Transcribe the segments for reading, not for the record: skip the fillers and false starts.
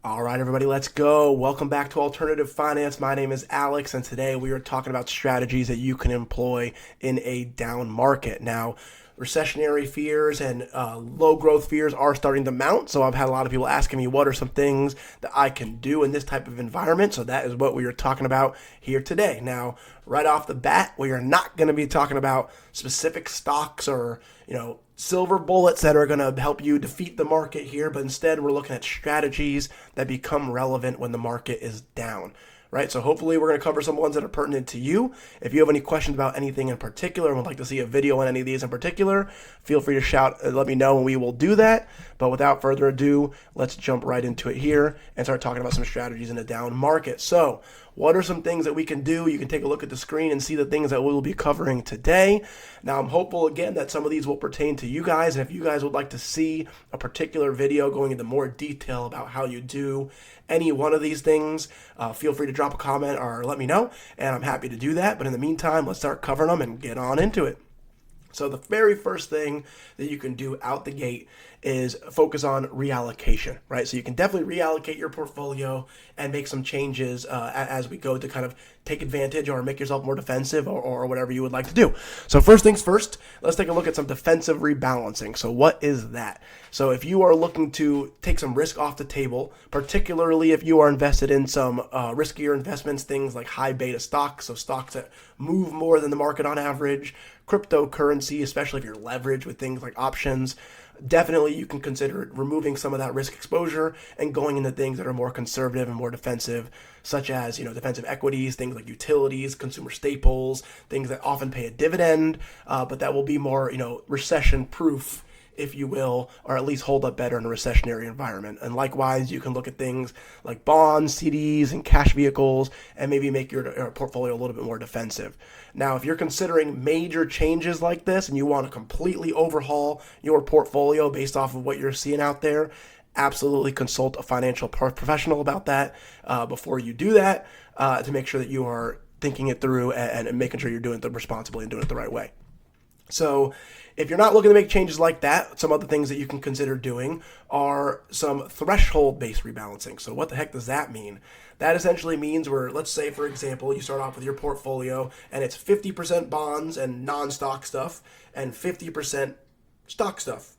All right, everybody, let's go. Welcome back to Alternative Finance. My name is Alex, and today we are talking about strategies that you can employ in a down market. Now, recessionary fears and low growth fears are starting to mount. So I've had a lot of people asking me what are some things that I can do in this type of environment. So that is what we are talking about here today. Now, right off the bat, we are not going to be talking about specific stocks or, silver bullets that are going to help you defeat the market here, but instead we're looking at strategies that become relevant when the market is down. Right, so hopefully we're going to cover some ones that are pertinent to you. If you have any questions about anything in particular and would like to see a video on any of these in particular, feel free to shout and let me know and we will do that. But without further ado, let's jump right into it here and start talking about some strategies in a down market. So what are some things that we can do? You can take a look at the screen and see the things that we will be covering today. Now, I'm hopeful, again, that some of these will pertain to you guys. And if you guys would like to see a particular video going into more detail about how you do any one of these things, feel free to drop a comment or let me know, and I'm happy to do that. But in the meantime, let's start covering them and get on into it. So the very first thing that you can do out the gate is focus on reallocation, right? So you can definitely reallocate your portfolio and make some changes as we go to kind of take advantage or make yourself more defensive or whatever you would like to do. So first things first, let's take a look at some defensive rebalancing. So what is that? So if you are looking to take some risk off the table, particularly if you are invested in some riskier investments, things like high beta stocks, so stocks that move more than the market on average, cryptocurrency, especially if you're leveraged with things like options, definitely you can consider removing some of that risk exposure and going into things that are more conservative and more defensive, such as, defensive equities, things like utilities, consumer staples, things that often pay a dividend, but that will be more, recession proof, if you will, or at least hold up better in a recessionary environment. And likewise, you can look at things like bonds, CDs, and cash vehicles, and maybe make your portfolio a little bit more defensive. Now, if you're considering major changes like this and you want to completely overhaul your portfolio based off of what you're seeing out there, absolutely consult a financial professional about that before you do that to make sure that you are thinking it through and making sure you're doing it responsibly and doing it the right way. So if you're not looking to make changes like that, some other things that you can consider doing are some threshold-based rebalancing. So what the heck does that mean? That essentially means where, let's say, for example, you start off with your portfolio and it's 50% bonds and non-stock stuff and 50% stock stuff.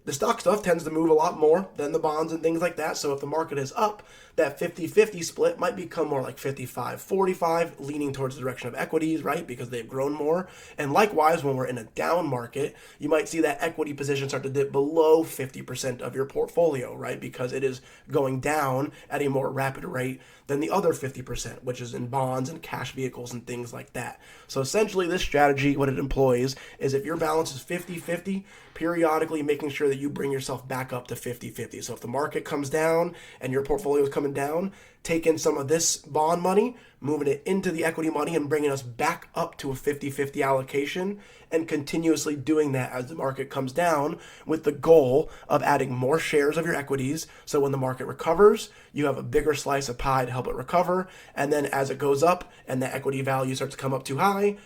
The stock stuff tends to move a lot more than the bonds and things like that. So if the market is up, that 50-50 split might become more like 55-45, leaning towards the direction of equities, right? Because they've grown more. And likewise, when we're in a down market, you might see that equity position start to dip below 50% of your portfolio, right? Because it is going down at a more rapid rate than the other 50%, which is in bonds and cash vehicles and things like that. So essentially, this strategy, what it employs is if your balance is 50-50, periodically making sure that you bring yourself back up to 50-50. So if the market comes down and your portfolio is coming down, take in some of this bond money, moving it into the equity money and bringing us back up to a 50-50 allocation, and continuously doing that as the market comes down with the goal of adding more shares of your equities. So when the market recovers, you have a bigger slice of pie to help it recover. And then as it goes up and the equity value starts to come up too high,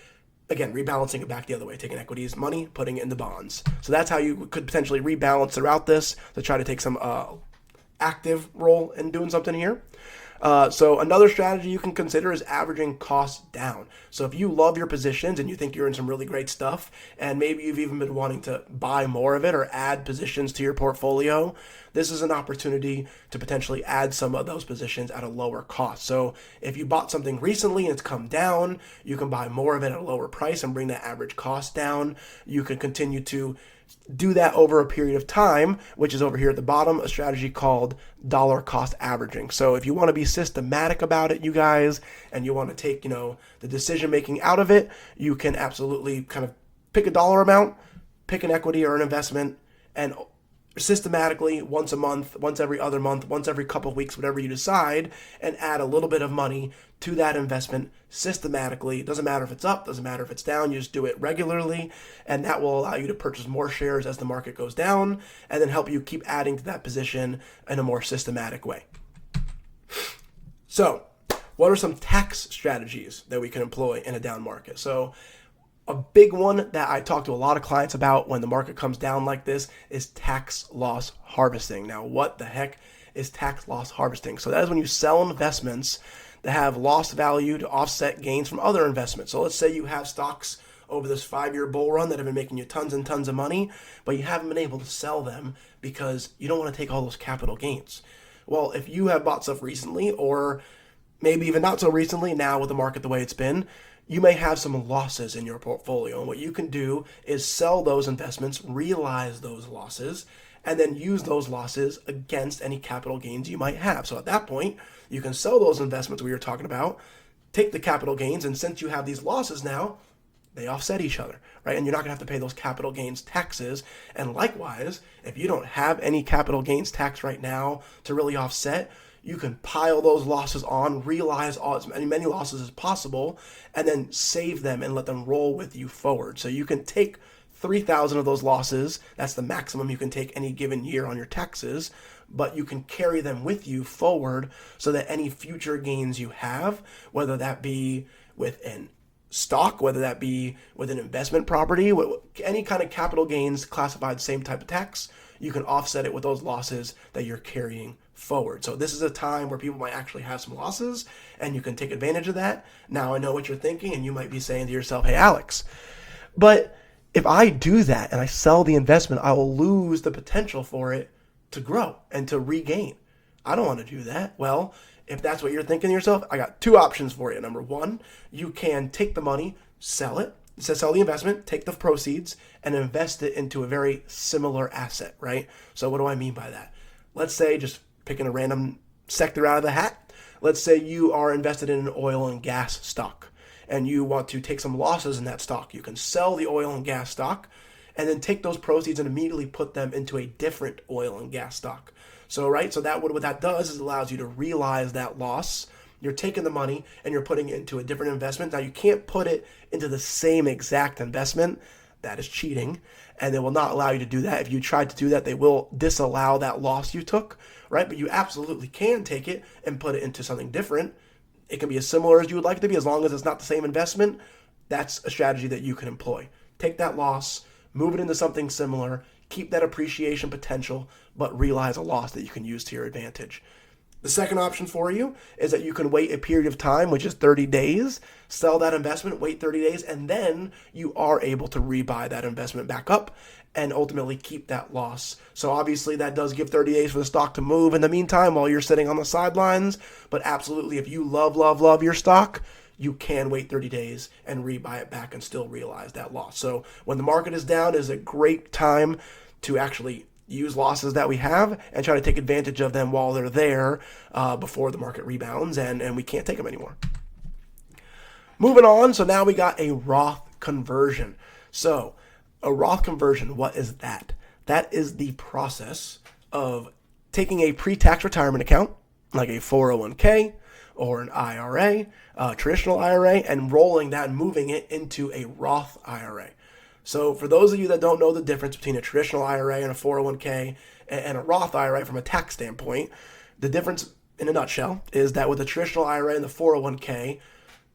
again, rebalancing it back the other way, taking equities money, putting it into bonds. So that's how you could potentially rebalance throughout this to try to take some active role in doing something here. So another strategy you can consider is averaging costs down. So if you love your positions and you think you're in some really great stuff, and maybe you've even been wanting to buy more of it or add positions to your portfolio, this is an opportunity to potentially add some of those positions at a lower cost. So if you bought something recently and it's come down, you can buy more of it at a lower price and bring that average cost down. You can continue to do that over a period of time, which is over here at the bottom, a strategy called dollar cost averaging. So if you want to be systematic about it, you guys, and you want to take, the decision making out of it, you can absolutely kind of pick a dollar amount, pick an equity or an investment, and systematically once a month, once every other month, once every couple of weeks, whatever you decide, and add a little bit of money to that investment systematically. It doesn't matter if it's up, doesn't matter if it's down, you just do it regularly, and that will allow you to purchase more shares as the market goes down, and then help you keep adding to that position in a more systematic way. So, what are some tax strategies that we can employ in a down market? So, a big one that I talk to a lot of clients about when the market comes down like this is tax loss harvesting. Now, what the heck is tax loss harvesting. So that is when you sell investments that have lost value to offset gains from other investments. So let's say you have stocks over this 5-year bull run that have been making you tons and tons of money, but you haven't been able to sell them because you don't want to take all those capital gains. Well, if you have bought stuff recently, or maybe even not so recently now with the market the way it's been, you may have some losses in your portfolio. And what you can do is sell those investments, realize those losses, and then use those losses against any capital gains you might have. So at that point, you can sell those investments we were talking about, take the capital gains, and since you have these losses now, they offset each other, right? And you're not going to have to pay those capital gains taxes. And likewise, if you don't have any capital gains tax right now to really offset, you can pile those losses on, realize as many losses as possible, and then save them and let them roll with you forward. So you can take 3,000 of those losses. That's the maximum you can take any given year on your taxes, but you can carry them with you forward so that any future gains you have, whether that be with an stock, whether that be with an investment property, any kind of capital gains classified same type of tax, you can offset it with those losses that you're carrying forward. So this is a time where people might actually have some losses and you can take advantage of that. Now I know what you're thinking, and you might be saying to yourself, hey Alex, but if I do that and I sell the investment, I will lose the potential for it to grow and to regain. I don't want to do that. Well, if that's what you're thinking to yourself, I got two options for you. Number one, you can take the money, sell it, sell the investment, take the proceeds, and invest it into a very similar asset, right? So what do I mean by that? Let's say, just picking a random sector out of the hat, let's say you are invested in an oil and gas stock and you want to take some losses in that stock. You can sell the oil and gas stock and then take those proceeds and immediately put them into a different oil and gas stock. So, right, so that what that does is allows you to realize that loss. You're taking the money and you're putting it into a different investment. Now, you can't put it into the same exact investment. That is cheating, and they will not allow you to do that. If you tried to do that, they will disallow that loss you took, right? But you absolutely can take it and put it into something different. It can be as similar as you would like it to be, as long as it's not the same investment. That's a strategy that you can employ. Take that loss, move it into something similar, keep that appreciation potential, but realize a loss that you can use to your advantage. The second option for you is that you can wait a period of time, which is 30 days, sell that investment, wait 30 days, and then you are able to rebuy that investment back up and ultimately keep that loss. So obviously that does give 30 days for the stock to move in the meantime while you're sitting on the sidelines. But absolutely, if you love your stock, you can wait 30 days and rebuy it back and still realize that loss. So when the market is down, is a great time to actually use losses that we have and try to take advantage of them while they're there before the market rebounds and we can't take them anymore. Moving on, so now we got a Roth conversion. So a Roth conversion, what is that? That is the process of taking a pre-tax retirement account, like a 401k or an IRA, traditional IRA, and rolling that and moving it into a Roth IRA. So for those of you that don't know the difference between a traditional IRA and a 401k and a Roth IRA from a tax standpoint, the difference in a nutshell is that with a traditional IRA and the 401k,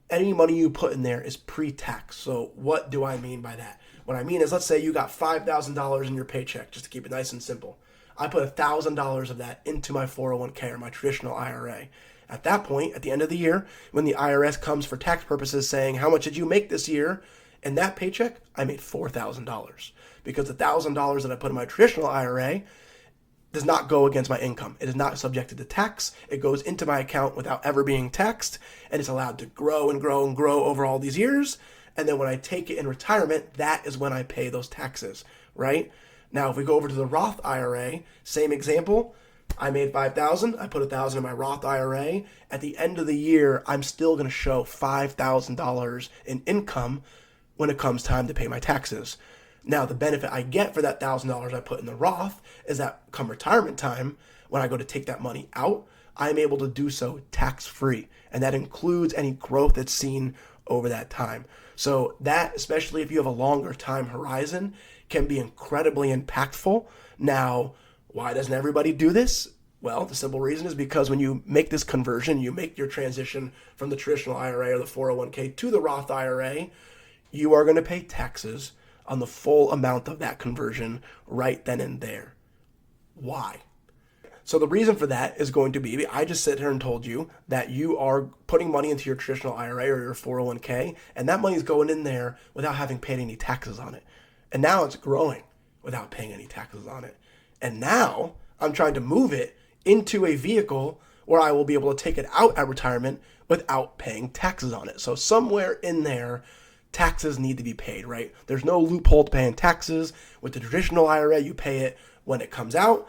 any money you put in there is pre-tax. So what do I mean by that? What I mean is, let's say you got $5,000 in your paycheck, just to keep it nice and simple. I put $1,000 of that into my 401k or my traditional IRA. At that point, at the end of the year, when the IRS comes for tax purposes saying, how much did you make this year? In that paycheck, I made $4,000 because the $1,000 that I put in my traditional IRA does not go against my income. It is not subjected to tax. It goes into my account without ever being taxed, and it's allowed to grow and grow and grow over all these years. And then when I take it in retirement, that is when I pay those taxes, right? Now, if we go over to the Roth IRA, same example. I made $5,000. I put $1,000 in my Roth IRA. At the end of the year, I'm still going to show $5,000 in income when it comes time to pay my taxes. Now, the benefit I get for that $1,000 I put in the Roth is that come retirement time, when I go to take that money out, I'm able to do so tax-free. And that includes any growth that's seen over that time. So that, especially if you have a longer time horizon, can be incredibly impactful. Now, why doesn't everybody do this? Well, the simple reason is because when you make this conversion, you make your transition from the traditional IRA or the 401k to the Roth IRA, you are going to pay taxes on the full amount of that conversion right then and there. Why? So the reason for that is going to be, I just sit here and told you that you are putting money into your traditional IRA or your 401k, and that money is going in there without having paid any taxes on it. And now it's growing without paying any taxes on it. And now I'm trying to move it into a vehicle where I will be able to take it out at retirement without paying taxes on it. So somewhere in there, taxes need to be paid, right? There's no loophole to paying taxes. With the traditional IRA, you pay it when it comes out.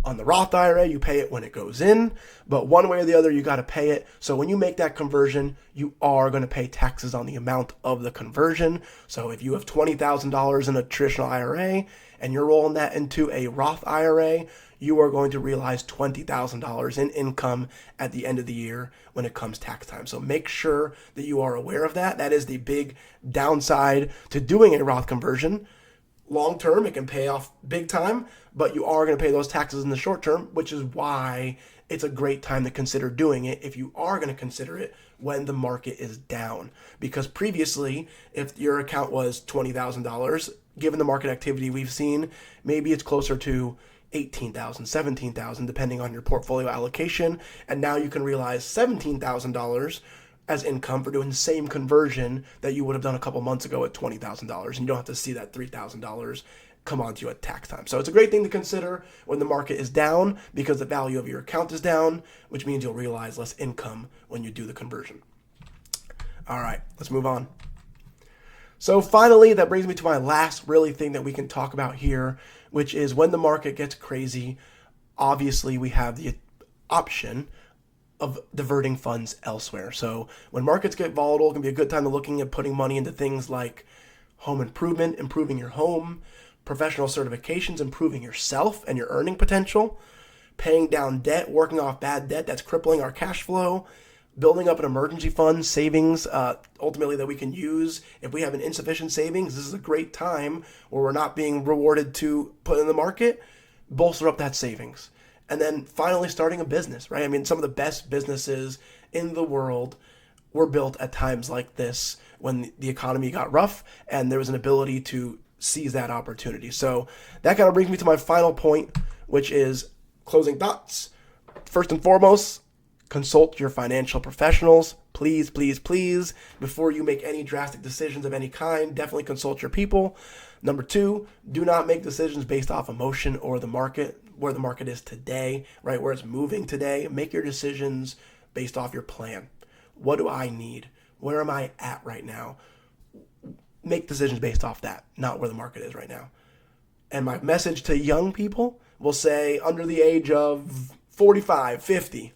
On the Roth IRA, you pay it when it goes in, but one way or the other, you got to pay it. So when you make that conversion, you are going to pay taxes on the amount of the conversion. So if you have $20,000 in a traditional IRA and you're rolling that into a Roth IRA, you are going to realize $20,000 in income at the end of the year when it comes tax time. So make sure that you are aware of that. That is the big downside to doing a Roth conversion. Long term, it can pay off big time, but you are going to pay those taxes in the short term, which is why it's a great time to consider doing it if you are going to consider it when the market is down. Because previously, if your account was $20,000, given the market activity we've seen, maybe it's closer to $18,000, $17,000, depending on your portfolio allocation. And now you can realize $17,000 as income for doing the same conversion that you would have done a couple months ago at $20,000. And you don't have to see that $3,000 come onto you at tax time. So it's a great thing to consider when the market is down because the value of your account is down, which means you'll realize less income when you do the conversion. All right, let's move on. So finally, that brings me to my last really thing that we can talk about here, which is when the market gets crazy, obviously we have the option of diverting funds elsewhere. So when markets get volatile, it can be a good time to looking at putting money into things like home improvement, improving your home, professional certifications, improving yourself and your earning potential, paying down debt, working off bad debt that's crippling our cash flow, building up an emergency fund, savings, ultimately that we can use. If we have an insufficient savings, this is a great time where we're not being rewarded to put in the market, bolster up that savings. And then finally starting a business, right? I mean, some of the best businesses in the world were built at times like this when the economy got rough and there was an ability to seize that opportunity. So that kind of brings me to my final point, which is closing thoughts. First and foremost, consult your financial professionals. Please, please, please, before you make any drastic decisions of any kind, definitely consult your people. Number two, do not make decisions based off emotion or the market, where the market is today, right? Where it's moving today. Make your decisions based off your plan. What do I need? Where am I at right now? Make decisions based off that, not where the market is right now. And my message to young people will say under the age of 45, 50,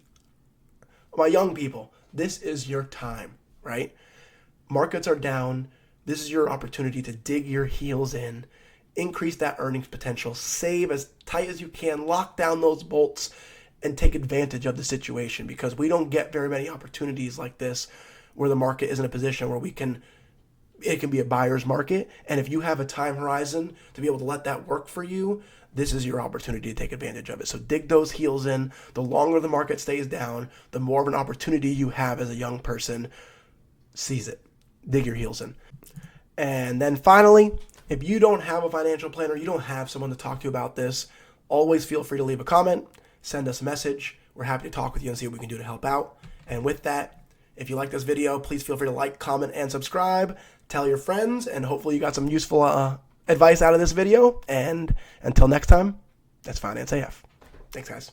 my young people, this is your time, right? Markets are down. This is your opportunity to dig your heels in, increase that earnings potential, save as tight as you can, lock down those bolts, and take advantage of the situation because we don't get very many opportunities like this where the market is in a position where it can be a buyer's market. And if you have a time horizon to be able to let that work for you, this is your opportunity to take advantage of it. So dig those heels in. The longer the market stays down, the more of an opportunity you have as a young person. Seize it. Dig your heels in. And then finally, if you don't have a financial planner, you don't have someone to talk to about this, always feel free to leave a comment, send us a message. We're happy to talk with you and see what we can do to help out. And with that, if you like this video, please feel free to like, comment, and subscribe. Tell your friends, and hopefully you got some useful advice out of this video. And until next time, that's Finance AF. Thanks, guys.